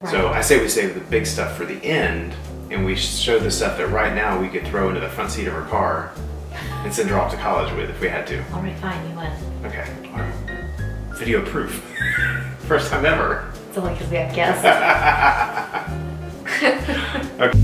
Right. So I say we save the big stuff for the end, and we show the stuff that right now we could throw into the front seat of our car and send her off to college with if we had to. All right, fine, you win. Okay. Video proof. First time ever. It's only because we have guests. Okay.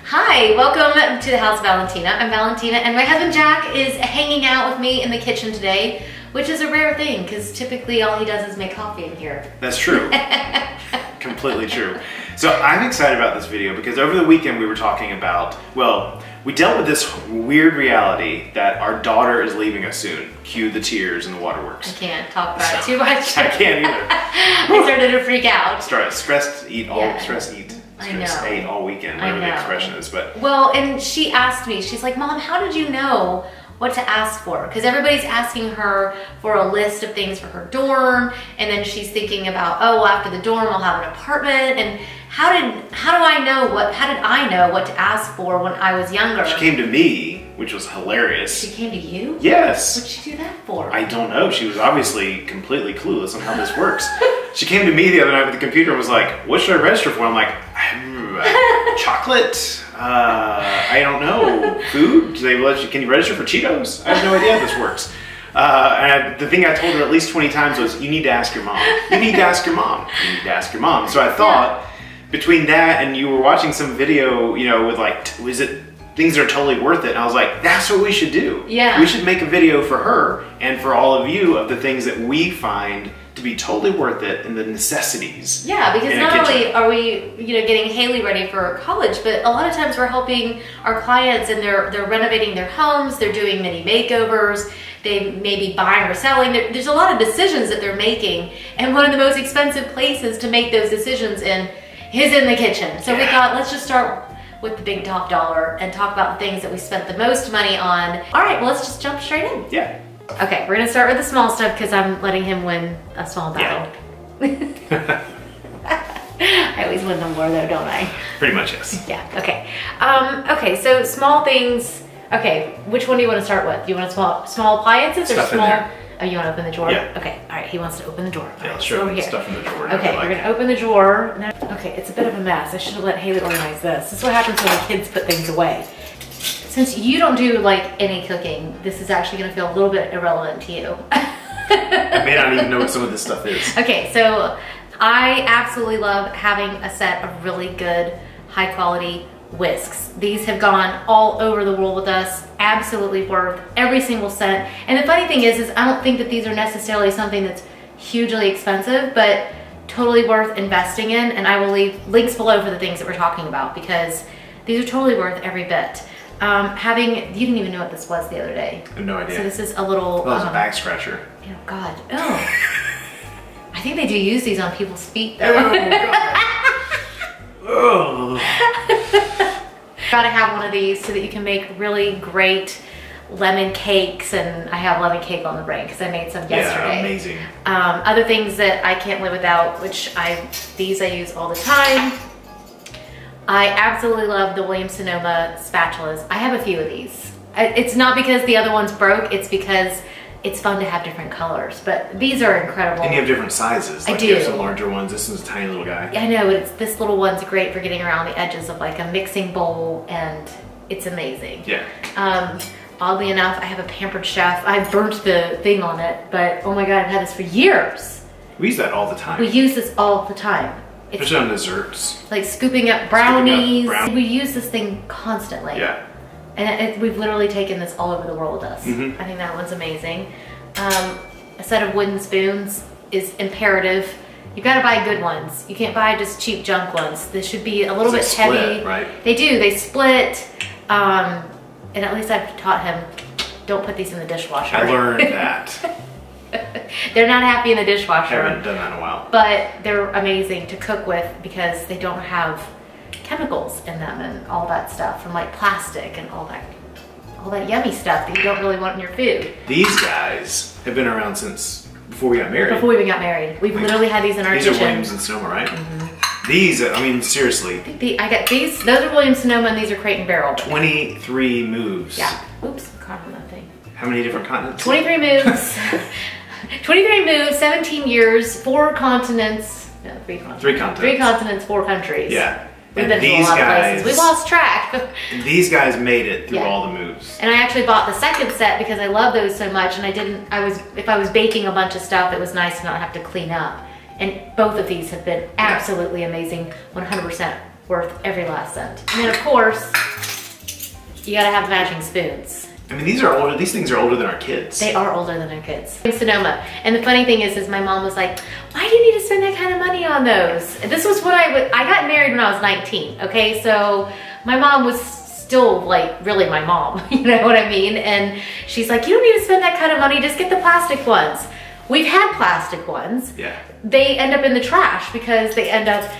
Hi, welcome to the house of Valentina. I'm Valentina, and my husband Jack is hanging out with me in the kitchen today, which is a rare thing because typically all he does is make coffee in here. That's true. Completely true. So I'm excited about this video because over the weekend we were talking about, well, we dealt with this weird reality that our daughter is leaving us soon. Cue the tears and the waterworks. I can't talk about it too much. I can't either. I started to freak out. Stressed eat all, Yeah. stress eat. I Stress know. ate all weekend, I whatever the know. expression is, but. Well, and she asked me, she's like, Mom, how did you know what to ask for? Because everybody's asking her for a list of things for her dorm, and then she's thinking about, oh, well, after the dorm I'll have an apartment, and how did I know what to ask for when I was younger? She came to me, which was hilarious. She came to you? Yes. What'd she do that for? I don't know. She was obviously completely clueless on how this works. She came to me the other night with the computer and was like, what should I register for? I'm like, chocolate? I don't know. Food? Can you register for Cheetos? I have no idea how this works. The thing I told her at least 20 times was, you need to ask your mom. You need to ask your mom. You need to ask your mom. So I thought, between that and you were watching some video, you know, with like, was it things that are totally worth it? And I was like, that's what we should do. Yeah. We should make a video for her and for all of you of the things that we find to be totally worth it and the necessities. Yeah, because in a not kitchen. only are we, getting Haley ready for college, but a lot of times we're helping our clients and they're renovating their homes, they're doing mini makeovers, they may be buying or selling. There's a lot of decisions that they're making, and one of the most expensive places to make those decisions is in the kitchen. So we thought, let's just start with the big top dollar and talk about the things that we spent the most money on. All right, well, let's just jump straight in. Yeah. Okay, we're gonna start with the small stuff because I'm letting him win a small battle. Yeah. I always win them more though, don't I? Pretty much, yes. Yeah, okay. Okay, so small things. Okay, which one do you want to start with? Do you want small appliances or Stuff in small? there. Oh, you want to open the drawer? Yeah. Okay, all right, he wants to open the drawer. Yeah, let's All right, show over here. stuff in the drawer. Okay, we're gonna open the drawer. Okay, it's a bit of a mess. I should have let Haley organize this. This is what happens when the kids put things away. Since you don't do like any cooking, this is actually gonna feel a little bit irrelevant to you. I may not even know what some of this stuff is. Okay, so I absolutely love having a set of really good, high quality whisks. These have gone all over the world with us, absolutely worth every single cent. And the funny thing is I don't think that these are necessarily something that's hugely expensive, but totally worth investing in. And I will leave links below for the things that we're talking about because these are totally worth every bit. You didn't even know what this was the other day. I have no idea. So this is a little... That was a back scratcher. Oh God, oh. I think they do use these on people's feet though. Oh, Gotta have one of these so that you can make really great lemon cakes, and I have lemon cake on the brain because I made some yesterday. Yeah, amazing. Other things that I can't live without, which these I use all the time. I absolutely love the Williams-Sonoma spatulas. I have a few of these. It's not because the other ones broke, it's because it's fun to have different colors, but these are incredible. And you have different sizes. Like I do. You have some larger ones. This is a tiny little guy. I know, but this little one's great for getting around the edges of like a mixing bowl, and it's amazing. Yeah. Oddly enough, I have a Pampered Chef. I burnt the thing on it, but oh my God, I've had this for years. We use that all the time. We use this all the time. It's especially on desserts. like scooping up brownies. brownies. We use this thing constantly. Yeah. And we've literally taken this all over the world with us. Mm-hmm. I think that one's amazing. A set of wooden spoons is imperative. You've got to buy good ones. You can't buy just cheap junk ones. This should be a little bit split, heavy. right? They do. They split. And at least I've taught him, don't put these in the dishwasher. I learned that. They're not happy in the dishwasher. I haven't done that in a while. But they're amazing to cook with because they don't have chemicals in them and all that stuff from like plastic and all that yummy stuff that you don't really want in your food. These guys have been around since before we got married. Before we even got married. We've literally had these in our kitchen. These are Williams-Sonoma, right? Mm-hmm. These, I mean, seriously. I got these, those are Williams-Sonoma and these are Crate and Barrel. 23 moves. Yeah. Oops, caught on that thing. How many different continents? 23 moves. 23 moves, 17 years, 4 continents. No, 3 continents. 3 continents. 3 continents, 4 countries. Yeah. We've been to a lot of places. We lost track. These guys made it through all the moves. And I actually bought the second set because I love those so much, and if I was baking a bunch of stuff, it was nice to not have to clean up. And both of these have been absolutely amazing, 100% worth every last cent. And then of course, you gotta have matching spoons. I mean, these are older. These things are older than our kids. They are older than our kids. In Sonoma. And the funny thing is my mom was like, why do you need to spend that kind of money on those? And this was what I got married when I was 19, okay? So my mom was still like really my mom, you know what I mean? And she's like, you don't need to spend that kind of money, just get the plastic ones. We've had plastic ones. Yeah. They end up in the trash because they end up,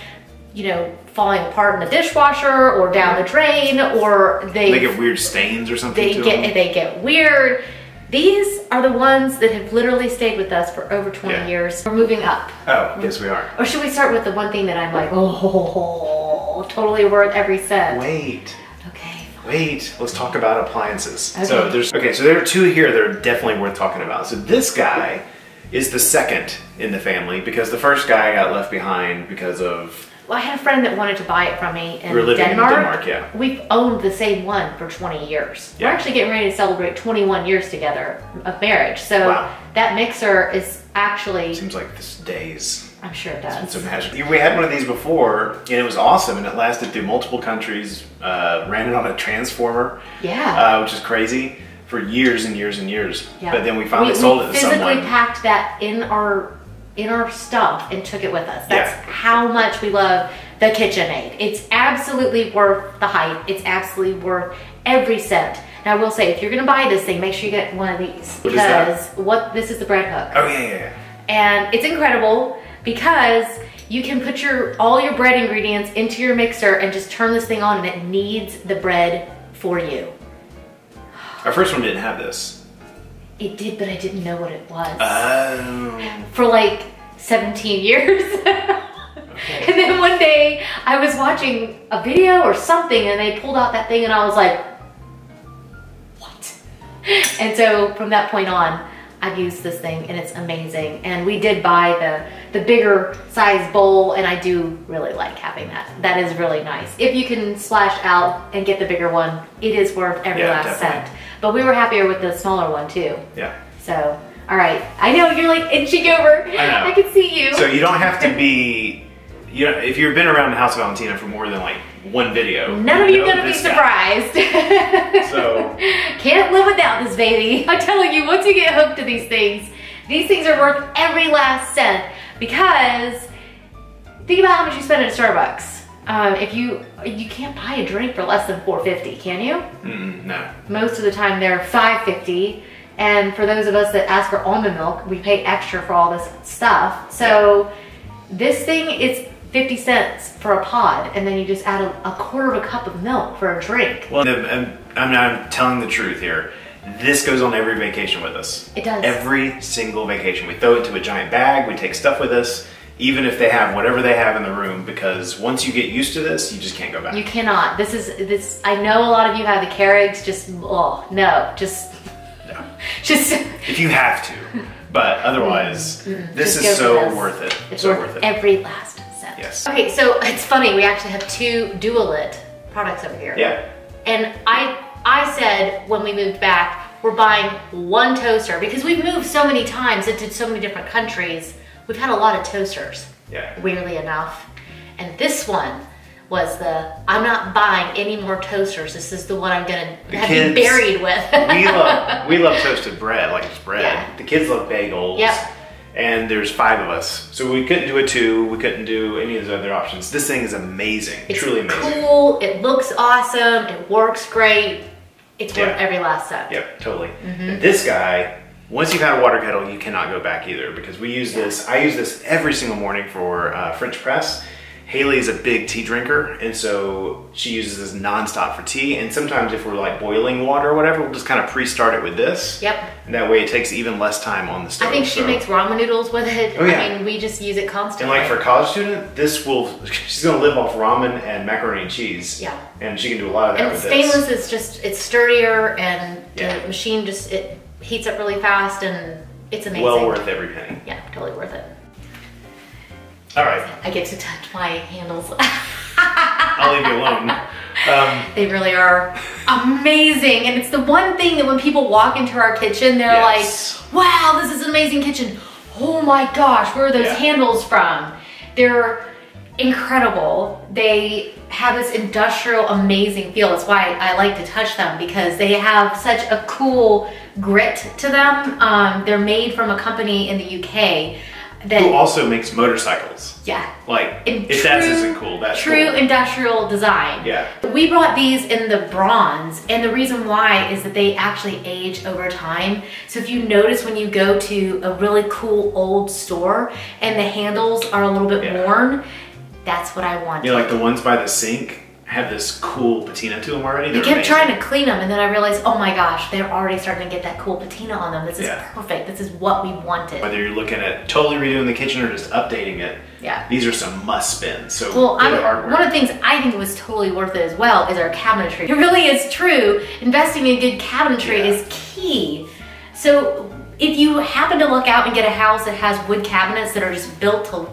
you know, falling apart in the dishwasher or down the drain, or they get weird stains or something. They get weird. These are the ones that have literally stayed with us for over 20 years. We're moving up. Oh, yes we are. Or should we start with the one thing that I'm like, oh, totally worth every cent? Wait. Okay. Wait, let's talk about appliances. Okay. So there are 2 here that are definitely worth talking about. So this guy is the second in the family because the first guy got left behind because of... Well, I had a friend that wanted to buy it from me in Denmark. We're living in Denmark, yeah. We've owned the same one for 20 years. Yeah. We're actually getting ready to celebrate 21 years together of marriage. So that mixer is actually... Seems like this days. I'm sure it does. It's magic. We had one of these before, and it was awesome, and it lasted through multiple countries. Ran it on a transformer. Yeah. Which is crazy. For years and years and years. Yeah. But then we finally sold it to someone. We physically packed that in our stuff and took it with us. That's how much we love the KitchenAid. It's absolutely worth the hype. It's absolutely worth every cent. Now I will say, if you're gonna buy this thing, make sure you get one of these. Because this is the bread hook. Oh yeah. And it's incredible because you can put all your bread ingredients into your mixer and just turn this thing on, and it kneads the bread for you. Our first one didn't have this. It did, but I didn't know what it was. Oh. For like 17 years. Okay. And then one day I was watching a video or something and they pulled out that thing and I was like, what? And so from that point on, I've used this thing and it's amazing. And we did buy the bigger size bowl, and I do really like having that. That is really nice. If you can splash out and get the bigger one, it is worth every last cent. But we were happier with the smaller one too. Yeah. So, all right. I know you're like inching over. I know. I can see you. So you don't have to be, if you've been around the House of Valentina for more than like one video. None of you are gonna be surprised. So. Can't live without this, baby. I'm telling you, once you get hooked to these things are worth every last cent, because think about how much you spend at Starbucks. If you can't buy a drink for less than $4.50, can you? No. Most of the time they're $5.50, and for those of us that ask for almond milk, we pay extra for all this stuff. So this thing is 50 cents for a pod, and then you just add a quarter of a cup of milk for a drink. Well, I'm telling the truth here. This goes on every vacation with us. It does. Every single vacation. We throw it into a giant bag, we take stuff with us, even if they have whatever they have in the room, because once you get used to this, you just can't go back. You cannot. I know a lot of you have the Keurigs, just if you have to, but otherwise, this is so worth it. It's worth every last cent. Yes. Okay, so it's funny, we actually have 2 Dualit products over here. Yeah. And I said when we moved back, we're buying 1 toaster because we've moved so many times into so many different countries. We've had a lot of toasters, weirdly enough. And this one was I'm not buying any more toasters. This is the one I'm gonna have you buried with. we love toasted bread, like it's bread. Yeah. The kids love bagels. Yep. And there's 5 of us. So we couldn't do a 2, we couldn't do any of those other options. This thing is amazing, truly amazing. It's cool, it looks awesome, it works great. It's worth every last cent. Yep, totally. And this guy, once you've had a water kettle, you cannot go back either, because we use this, I use this every single morning for French press. Haley is a big tea drinker, and so she uses this nonstop for tea. And sometimes if we're like boiling water or whatever, we'll just kind of pre-start it with this. Yep. And that way it takes even less time on the stove. I think she makes ramen noodles with it. Oh, yeah. I mean, we just use it constantly. And like for a college student, she's gonna live off ramen and macaroni and cheese. Yeah. And she can do a lot of that with this. And stainless is just, it's sturdier, and the machine just, it heats up really fast, and it's amazing. Well worth every penny. Yeah, totally worth it. All right. I get to touch my handles. I'll leave you alone. They really are amazing. And it's the one thing that when people walk into our kitchen, they're Yes. like, wow, this is an amazing kitchen. Oh my gosh, where are those handles from? They're incredible. They have this industrial, amazing feel. That's why I like to touch them, because they have such a cool grit to them. They're made from a company in the UK that who also makes motorcycles. Yeah. Like, if that isn't cool, that's true cool. industrial design. Yeah. We brought these in the bronze, and the reason why is that they actually age over time. So if you notice when you go to a really cool old store and the handles are a little bit worn, that's what I want. Yeah, like the ones by the sink have this cool patina to them already. I kept trying to clean them, and then I realized, oh my gosh, they're already starting to get that cool patina on them. This is perfect. This is what we wanted. Whether you're looking at totally redoing the kitchen or just updating it, these are some must spends. So one of the things I think was totally worth it as well is our cabinetry. It really is true. Investing in good cabinetry is key. So if you happen to look out and get a house that has wood cabinets that are just built to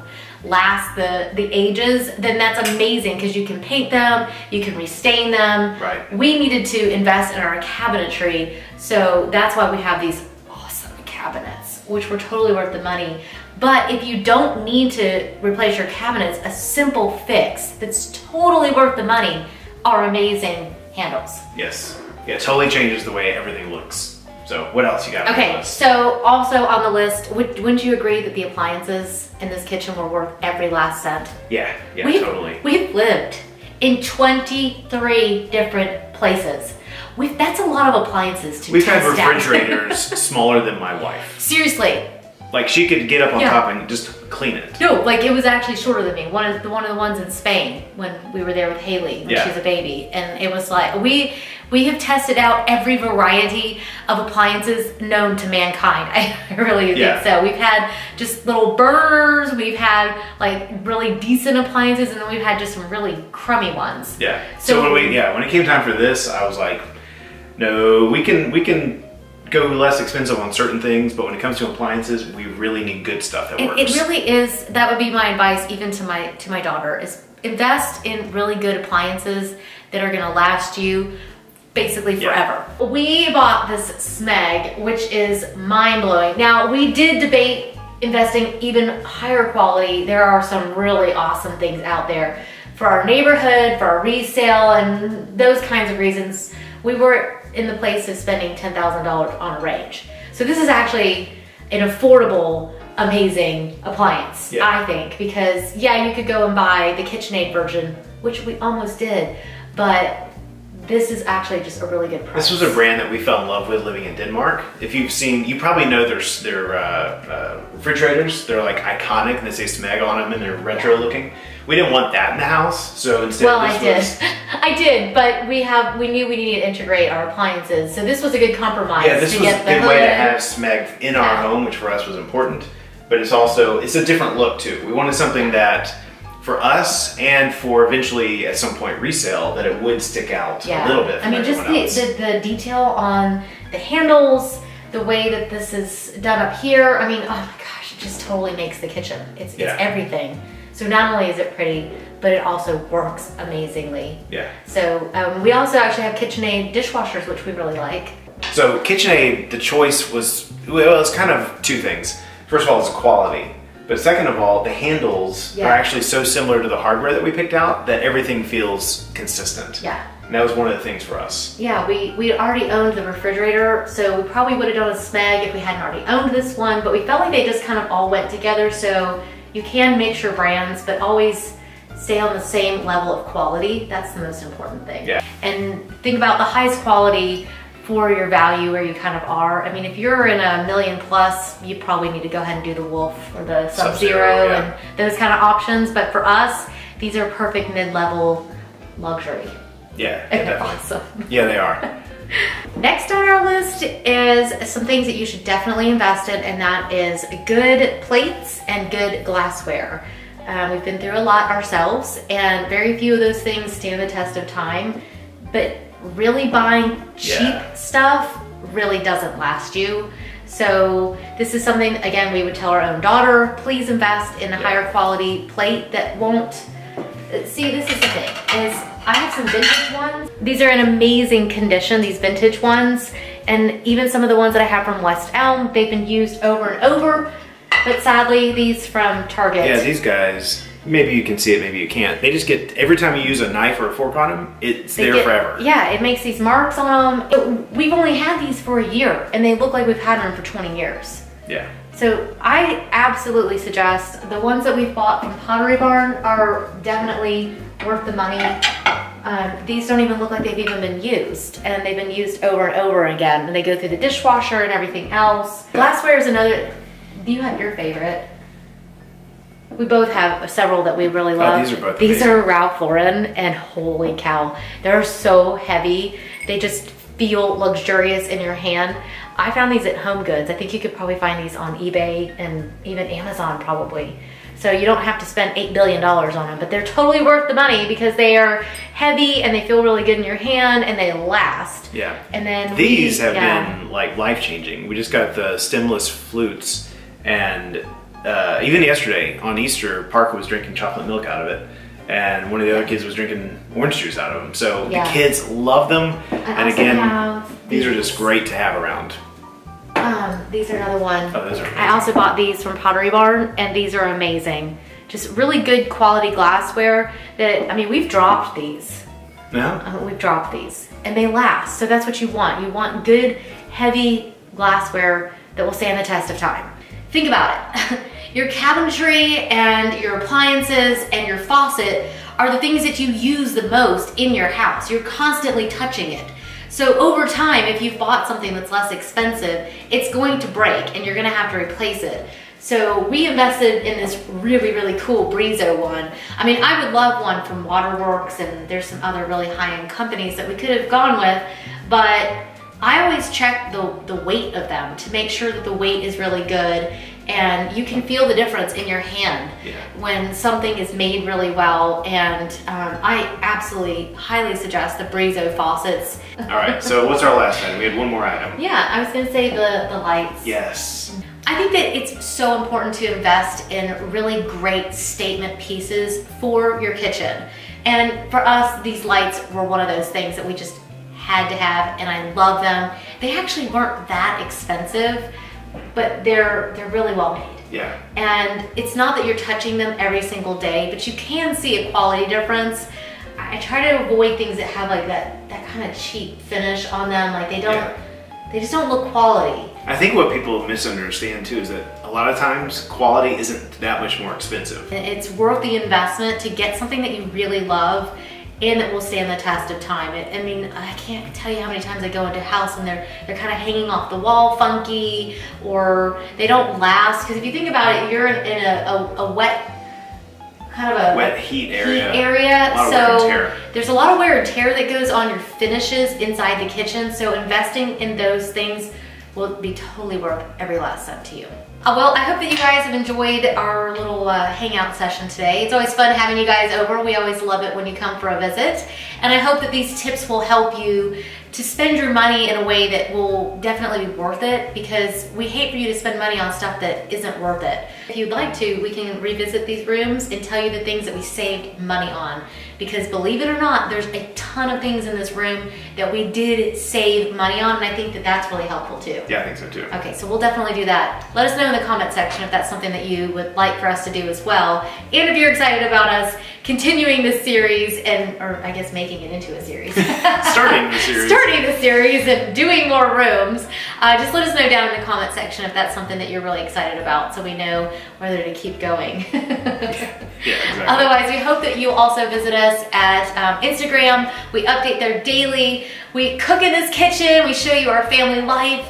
last the ages, then that's amazing, because you can paint them, you can restain them. Right. We needed to invest in our cabinetry, so that's why we have these awesome cabinets, which were totally worth the money. But if you don't need to replace your cabinets, a simple fix that's totally worth the money are amazing handles. Yes. Yeah, it totally changes the way everything looks. So what else you got on the list? So also on the list, wouldn't you agree that the appliances in this kitchen were worth every last cent? Yeah, totally. We've lived in 23 different places. That's a lot of appliances to We've had test out. refrigerators smaller than my wife. Seriously. Like, she could get up on top and just clean it. No, like it was actually shorter than me. One of the ones in Spain when we were there with Haley when she was a baby, and it was like we have tested out every variety of appliances known to mankind. I really think so. We've had just little burners, we've had like really decent appliances, and then we've had just some really crummy ones. Yeah. So when it came time for this, I was like, no, we can go less expensive on certain things, but when it comes to appliances, we really need good stuff that works. It really is. That would be my advice even to my daughter, is invest in really good appliances that are going to last you basically forever. We bought this Smeg, which is mind-blowing. Now, we did debate investing even higher quality. There are some really awesome things out there for our neighborhood, for our resale, and those kinds of reasons. We were in the place of spending $10,000 on a range. So this is actually an affordable, amazing appliance, I think, because you could go and buy the KitchenAid version, which we almost did, but this is actually just a really good price. This was a brand that we fell in love with living in Denmark. If you've seen, you probably know their refrigerators. They're like iconic, and they say Smeg on them, and they're retro looking. We didn't want that in the house, so instead I did, but we knew we needed to integrate our appliances, so this was a good compromise. Yeah, this was a good way to have Smeg in our home, which for us was important, but it's a different look too. We wanted something that, for us and for eventually at some point resale, that it would stick out a little bit from everyone else. the detail on the handles, the way that this is done up here, I mean, oh my gosh, it just totally makes the kitchen. It's everything. So not only is it pretty, but it also works amazingly. Yeah. So we also actually have KitchenAid dishwashers, which we really like. So KitchenAid, the choice was, well, it's kind of two things. First of all, it's quality. But second of all, the handles are actually so similar to the hardware that we picked out that everything feels consistent. Yeah. And that was one of the things for us. Yeah, we already owned the refrigerator, so we probably would have done a Smeg if we hadn't already owned this one, but we felt like they just kind of all went together, so you can mix your brands, but always stay on the same level of quality. That's the most important thing. Yeah. And think about the highest quality for your value where you kind of are. I mean, if you're in $1 million plus, you probably need to go ahead and do the Wolf or the Sub-Zero and those kind of options. But for us, these are perfect mid-level luxury. Yeah, and they're awesome. Yeah, they are. Next on our list is some things that you should definitely invest in, and that is good plates and good glassware. We've been through a lot ourselves, and very few of those things stand the test of time, but really buying cheap stuff really doesn't last you. So this is something, again, we would tell our own daughter, please invest in a higher quality plate that won't, see, this is the thing, is I have some vintage ones. These are in amazing condition, these vintage ones. And even some of the ones that I have from West Elm, they've been used over and over. But sadly, these from Target. Yeah, these guys, maybe you can see it, maybe you can't. They just get, every time you use a knife or a fork on them, it's there forever. Yeah, it makes these marks on them. We've only had these for a year, and they look like we've had them for 20 years. Yeah. So I absolutely suggest the ones that we've bought from Pottery Barn are definitely worth the money. These don't even look like they've even been used, and they've been used over and over again, and they go through the dishwasher and everything else. Glassware is another. Do you have your favorite? We both have several that we really love. These are both These amazing. are Ralph Lauren, and holy cow, they're so heavy. They just feel luxurious in your hand. I found these at Home Goods. I think you could probably find these on eBay and even Amazon probably. So you don't have to spend $8 billion on them, but they're totally worth the money because they are heavy and they feel really good in your hand and they last. Yeah. And then these have been like life-changing. We just got the stemless flutes, and even yesterday on Easter, Parker was drinking chocolate milk out of it, and one of the other kids was drinking orange juice out of them. So the kids love them, and again, these are just great to have around. These are another one. Oh, those are amazing. I also bought these from Pottery Barn, and these are amazing. Just really good quality glassware that, I mean, we've dropped these. Yeah? We've dropped these, and they last. So that's what you want. You want good, heavy glassware that will stand the test of time. Think about it. Your cabinetry and your appliances and your faucet are the things that you use the most in your house. You're constantly touching it. So over time, if you've bought something that's less expensive, it's going to break and you're gonna have to replace it. So we invested in this really, really cool Brizo one. I mean, I would love one from Waterworks, and there's some other really high-end companies that we could have gone with, but I always check the weight of them to make sure that the weight is really good, and you can feel the difference in your hand when something is made really well. And I absolutely highly suggest the Brizo faucets. All right, so what's our last item? We had one more item. Yeah, I was gonna say the lights. Yes. I think that it's so important to invest in really great statement pieces for your kitchen. And for us, these lights were one of those things that we just had to have, and I love them. They actually weren't that expensive, but they're really well made. Yeah. And it's not that you're touching them every single day, but you can see a quality difference. I try to avoid things that have like that kind of cheap finish on them. Like they just don't look quality. I think what people misunderstand too is that a lot of times quality isn't that much more expensive. It's worth the investment to get something that you really love and that will stand the test of time. I mean, I can't tell you how many times I go into a house and they're kind of hanging off the wall funky, or they don't last. Because if you think about it, you're in a wet, kind of a wet heat area. So there's a lot of wear and tear that goes on your finishes inside the kitchen. So investing in those things will be totally worth every last cent to you. Well, I hope that you guys have enjoyed our little hangout session today. It's always fun having you guys over. We always love it when you come for a visit. And I hope that these tips will help you to spend your money in a way that will definitely be worth it, because we hate for you to spend money on stuff that isn't worth it. If you'd like to, we can revisit these rooms and tell you the things that we saved money on. Because believe it or not, there's a ton of things in this room that we did save money on, and I think that that's really helpful too. Yeah, I think so too. Okay, so we'll definitely do that. Let us know in the comment section if that's something that you would like for us to do as well. And if you're excited about us continuing this series, or I guess making it into a series. Starting the series. Starting the series and doing more rooms. Just let us know down in the comment section if that's something that you're really excited about, so we know whether to keep going. Yeah, exactly. Otherwise, we hope that you also visit us at Instagram. We update there daily. We cook in this kitchen. We show you our family life,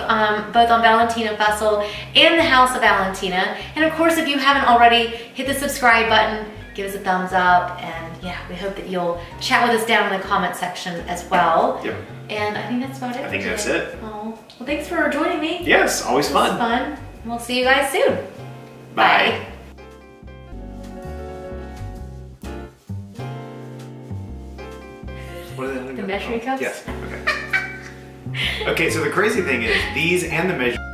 both on Valentina Fussell and the House of Valentina. And of course, if you haven't already, hit the subscribe button, give us a thumbs up, and yeah, we hope that you'll chat with us down in the comment section as well. Yep. And I think that's about it. I think that's it. Oh, well, thanks for joining me. Yes, always fun. It was fun. We'll see you guys soon. Bye. What are they? The measuring cups? Yes. Okay. Okay, so the crazy thing is these and the measure